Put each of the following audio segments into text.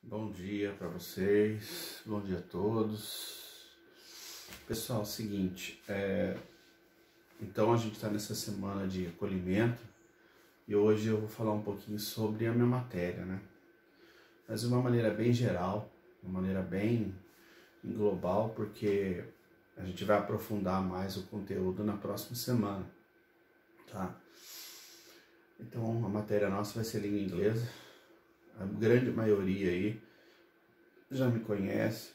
Bom dia para vocês, bom dia a todos. Pessoal, é o seguinte, então a gente está nessa semana de acolhimento e hoje eu vou falar um pouquinho sobre a minha matéria, né? Mas de uma maneira bem geral, uma maneira bem global, porque a gente vai aprofundar mais o conteúdo na próxima semana, tá? Então a matéria nossa vai ser língua inglesa. A grande maioria aí já me conhece,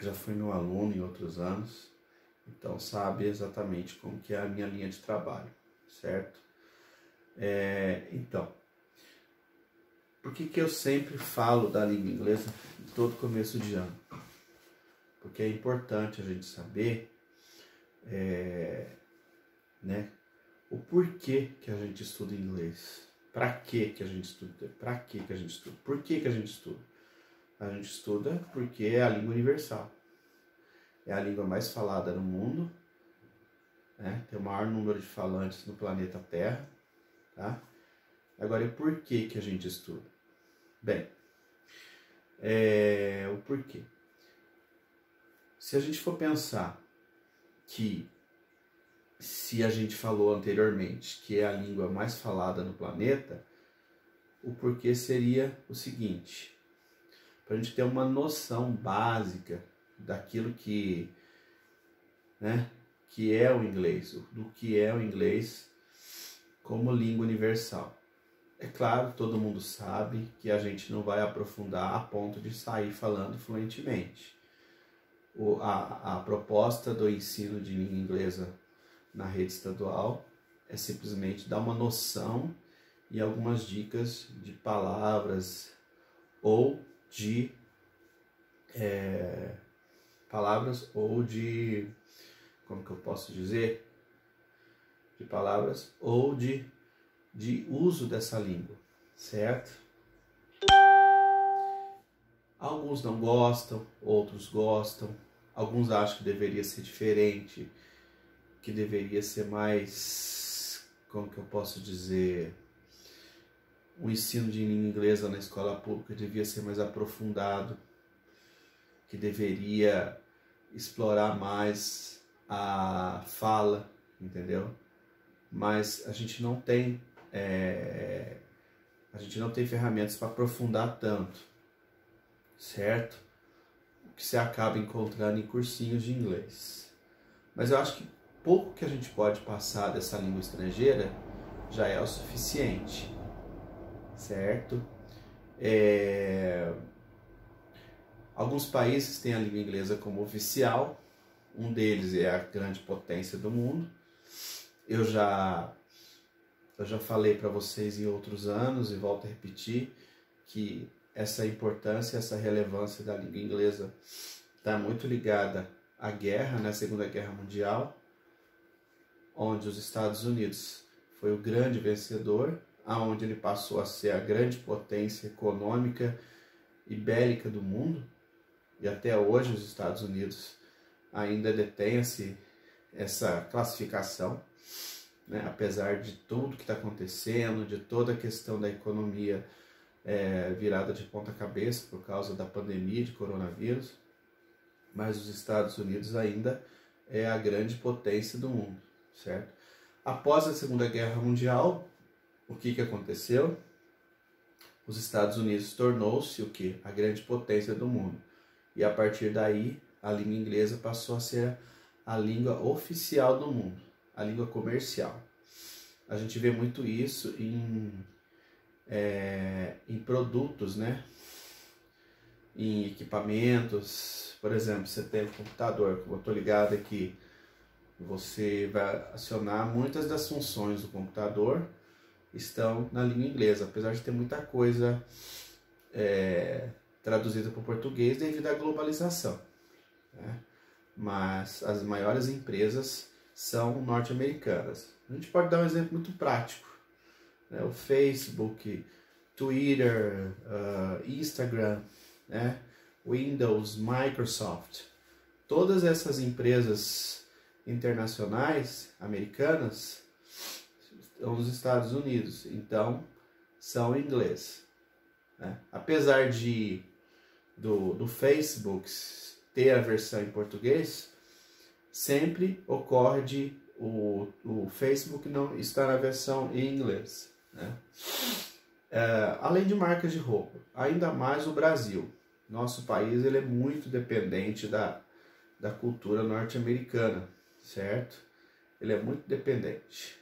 já fui meu aluno em outros anos, então sabe exatamente como que é a minha linha de trabalho, certo? Então, por que eu sempre falo da língua inglesa em todo começo de ano? Porque é importante a gente saber, né, o porquê que a gente estuda inglês. Para que a gente estuda? Para que a gente estuda? Por que a gente estuda? A gente estuda porque é a língua universal. É a língua mais falada no mundo, né? Tem o maior número de falantes no planeta Terra, tá? Agora, e por que a gente estuda? Bem, o porquê. Se a gente for pensar que, se a gente falou anteriormente que é a língua mais falada no planeta, o porquê seria o seguinte: para a gente ter uma noção básica daquilo que, né, que é o inglês, do que é o inglês como língua universal. É claro, todo mundo sabe que a gente não vai aprofundar a ponto de sair falando fluentemente. A proposta do ensino de língua inglesa na rede estadual é simplesmente dar uma noção e algumas dicas de palavras ou de como que eu posso dizer? De palavras ou de uso dessa língua, certo? Alguns não gostam, outros gostam, alguns acham que deveria ser diferente, que deveria ser mais, como que eu posso dizer, o ensino de língua inglesa na escola pública devia ser mais aprofundado, que deveria explorar mais a fala, entendeu? Mas a gente não tem ferramentas para aprofundar tanto, certo? O que você acaba encontrando em cursinhos de inglês. Mas eu acho que pouco que a gente pode passar dessa língua estrangeira já é o suficiente, certo? Alguns países têm a língua inglesa como oficial, um deles é a grande potência do mundo. Eu já falei para vocês em outros anos e volto a repetir que essa importância, essa relevância da língua inglesa está muito ligada à guerra, na Segunda Guerra Mundial, onde os Estados Unidos foi o grande vencedor, aonde ele passou a ser a grande potência econômica e bélica do mundo, e até hoje os Estados Unidos ainda detém essa classificação, né? Apesar de tudo que está acontecendo, de toda a questão da economia virada de ponta cabeça por causa da pandemia de coronavírus, mas os Estados Unidos ainda é a grande potência do mundo, certo? Após a Segunda Guerra Mundial, o que aconteceu? Os Estados Unidos tornou-se o quê? A grande potência do mundo. E a partir daí, a língua inglesa passou a ser a língua oficial do mundo, a língua comercial. A gente vê muito isso em produtos, né? Em equipamentos. Por exemplo, você tem um computador, como eu estou ligado aqui, você vai acionar muitas das funções do computador estão na língua inglesa, apesar de ter muita coisa traduzida para o português devido à globalização, né? Mas as maiores empresas são norte-americanas. A gente pode dar um exemplo muito prático, né? O Facebook, Twitter, Instagram, né? Windows, Microsoft, todas essas empresas internacionais americanas estão nos Estados Unidos, então são em inglês. né? Apesar do Facebook ter a versão em português, sempre ocorre de o Facebook não estar na versão em inglês, né? Além de marcas de roupa, ainda mais o Brasil. Nosso país ele é muito dependente da cultura norte-americana, certo? Ele é muito dependente.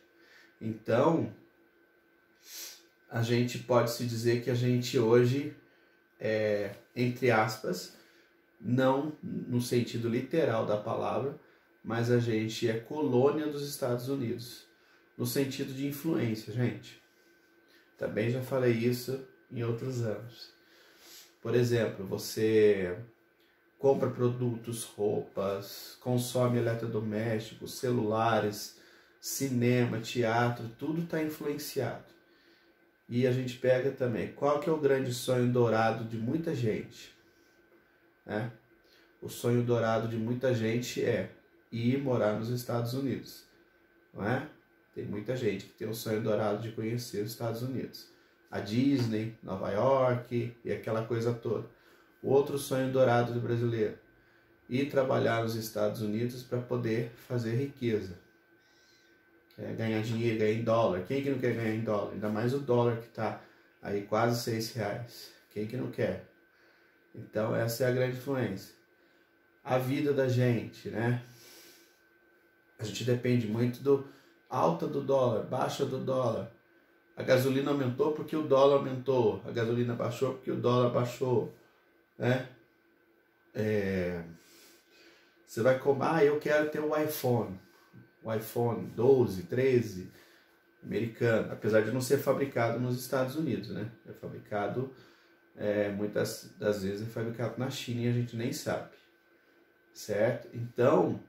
Então, a gente pode se dizer que a gente hoje entre aspas, não no sentido literal da palavra, mas a gente é colônia dos Estados Unidos, no sentido de influência, gente. Também já falei isso em outros anos. Por exemplo, você compra produtos, roupas, consome eletrodomésticos, celulares, cinema, teatro, tudo está influenciado. E a gente pega também, qual que é o grande sonho dourado de muita gente? Né? O sonho dourado de muita gente é ir morar nos Estados Unidos, não é? Tem muita gente que tem o sonho dourado de conhecer os Estados Unidos. A Disney, Nova York e aquela coisa toda. O outro sonho dourado do brasileiro, ir trabalhar nos Estados Unidos para poder fazer riqueza. Ganhar dinheiro, ganhar em dólar. Quem que não quer ganhar em dólar? Ainda mais o dólar que está aí quase R$6. Quem que não quer? Então essa é a grande influência. A vida da gente, né? A gente depende muito do alta do dólar, baixa do dólar. A gasolina aumentou porque o dólar aumentou. A gasolina baixou porque o dólar baixou, né? Você vai comprar, eu quero ter um iPhone. O iPhone 12, 13, americano. Apesar de não ser fabricado nos Estados Unidos, né? É fabricado, muitas das vezes é fabricado na China e a gente nem sabe. Certo? Então,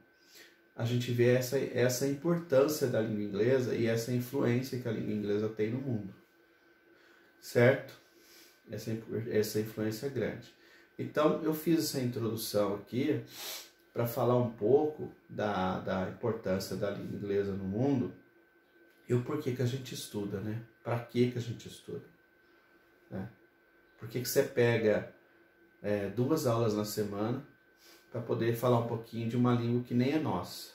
a gente vê essa importância da língua inglesa e essa influência que a língua inglesa tem no mundo. Certo? Essa influência é grande. Então, eu fiz essa introdução aqui para falar um pouco da importância da língua inglesa no mundo e o porquê que a gente estuda, né? Para que a gente estuda, né? Por que você pega 2 aulas na semana para poder falar um pouquinho de uma língua que nem é nossa,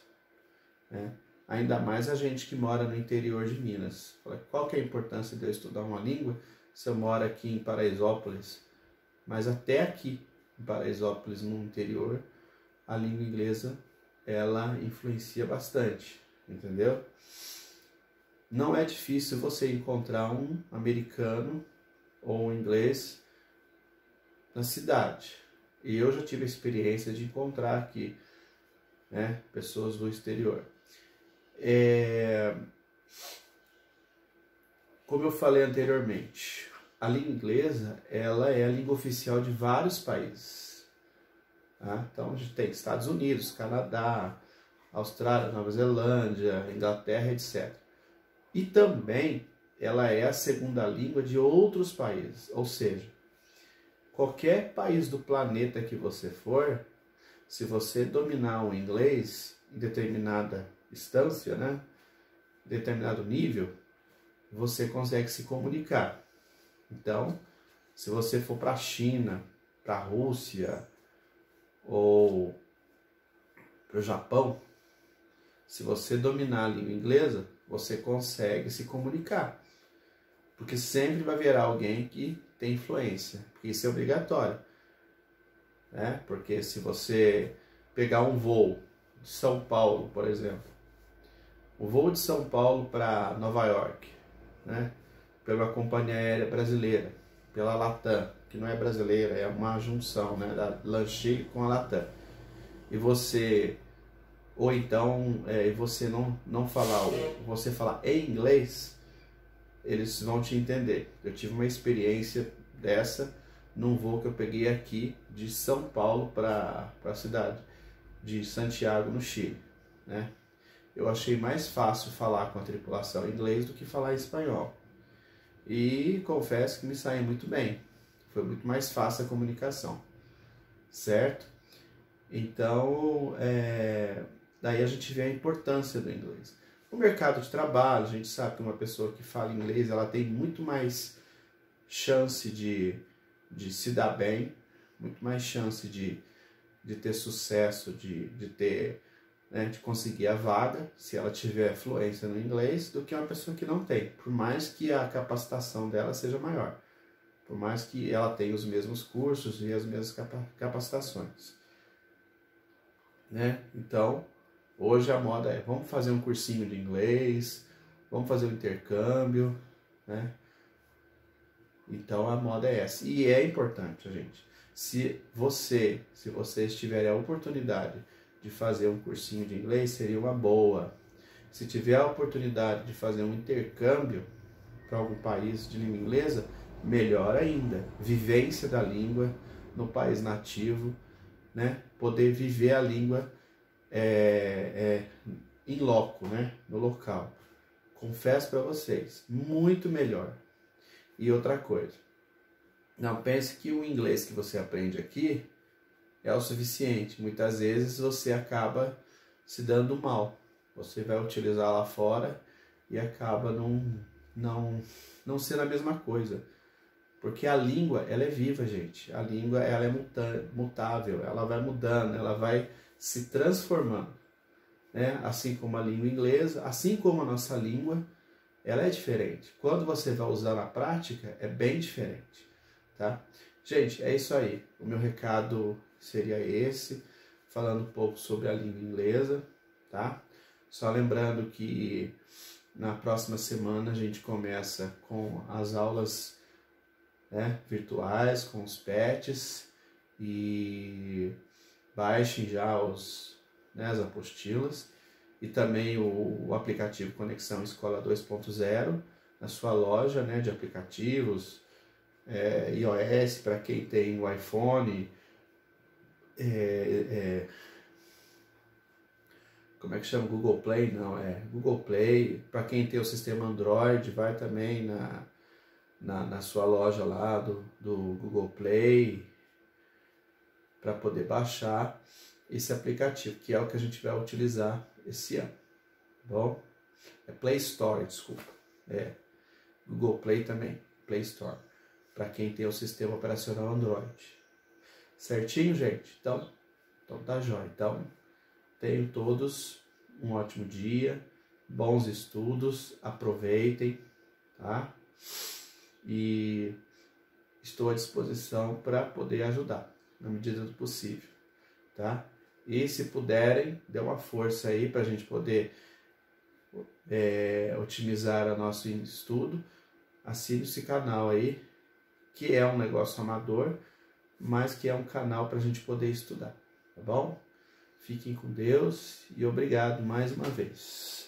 né? Ainda mais a gente que mora no interior de Minas. Qual que é a importância de eu estudar uma língua se eu moro aqui em Paraisópolis? Mas até aqui em Paraisópolis, no interior, a língua inglesa ela influencia bastante, entendeu? Não é difícil você encontrar um americano ou um inglês na cidade. E eu já tive a experiência de encontrar aqui, né, pessoas do exterior. Como eu falei anteriormente, a língua inglesa ela é a língua oficial de vários países. Tá? Então a gente tem Estados Unidos, Canadá, Austrália, Nova Zelândia, Inglaterra, etc. E também ela é a segunda língua de outros países, ou seja, qualquer país do planeta que você for, se você dominar o inglês em determinada instância, né, determinado nível, você consegue se comunicar. Então, se você for para a China, para a Rússia ou para o Japão, se você dominar a língua inglesa, você consegue se comunicar. Porque sempre vai haver alguém que tem influência. Porque isso é obrigatório. Né? Porque se você pegar um voo de São Paulo, por exemplo, o voo de São Paulo para Nova York, né? Pela companhia aérea brasileira, pela Latam, que não é brasileira, é uma junção, né, da LAN com a Latam. E você, ou então, você não falar, você falar em inglês, eles vão te entender. Eu tive uma experiência dessa num voo que eu peguei aqui de São Paulo para a cidade de Santiago, no Chile, né? Eu achei mais fácil falar com a tripulação em inglês do que falar em espanhol. E confesso que me saí muito bem. Foi muito mais fácil a comunicação, certo? Então, daí a gente vê a importância do inglês. No mercado de trabalho, a gente sabe que uma pessoa que fala inglês, ela tem muito mais chance de se dar bem, muito mais chance de ter sucesso, de ter, né, de conseguir a vaga, se ela tiver fluência no inglês, do que uma pessoa que não tem, por mais que a capacitação dela seja maior, por mais que ela tenha os mesmos cursos e as mesmas capacitações, né? Então, hoje a moda é, vamos fazer um cursinho de inglês, vamos fazer um intercâmbio, né? Então a moda é essa. E é importante, gente. Se vocês tiverem a oportunidade de fazer um cursinho de inglês, seria uma boa. Se tiver a oportunidade de fazer um intercâmbio para algum país de língua inglesa, melhor ainda. Vivência da língua no país nativo, né? Poder viver a língua in loco, né? No local. Confesso para vocês, muito melhor. E outra coisa, não pense que o inglês que você aprende aqui é o suficiente. Muitas vezes você acaba se dando mal. Você vai utilizar lá fora e acaba não sendo a mesma coisa. Porque a língua, ela é viva, gente. A língua, ela é mutável, ela vai mudando, ela vai se transformando, né? Assim como a língua inglesa, assim como a nossa língua, ela é diferente. Quando você vai usar na prática, é bem diferente, tá? Gente, é isso aí. O meu recado seria esse, falando um pouco sobre a língua inglesa, tá? Só lembrando que na próxima semana a gente começa com as aulas, né, virtuais, com os PETs, e baixem já as apostilas. E também o aplicativo Conexão Escola 2.0 na sua loja, né, de aplicativos, iOS, para quem tem o iPhone, como é que chama? Google Play? Não, Google Play. Para quem tem o sistema Android, vai também na sua loja lá do Google Play, para poder baixar esse aplicativo, que é o que a gente vai utilizar esse ano, tá bom? Play Store, desculpa. Google Play também, Play Store, para quem tem o sistema operacional Android. Certinho, gente? Então tá jóia. Então, tenham todos um ótimo dia, bons estudos, aproveitem, tá? E estou à disposição para poder ajudar, na medida do possível, tá? E se puderem, dê uma força aí para a gente poder otimizar o nosso estudo. Assine esse canal aí, que é um negócio amador, mas que é um canal para a gente poder estudar, tá bom? Fiquem com Deus e obrigado mais uma vez.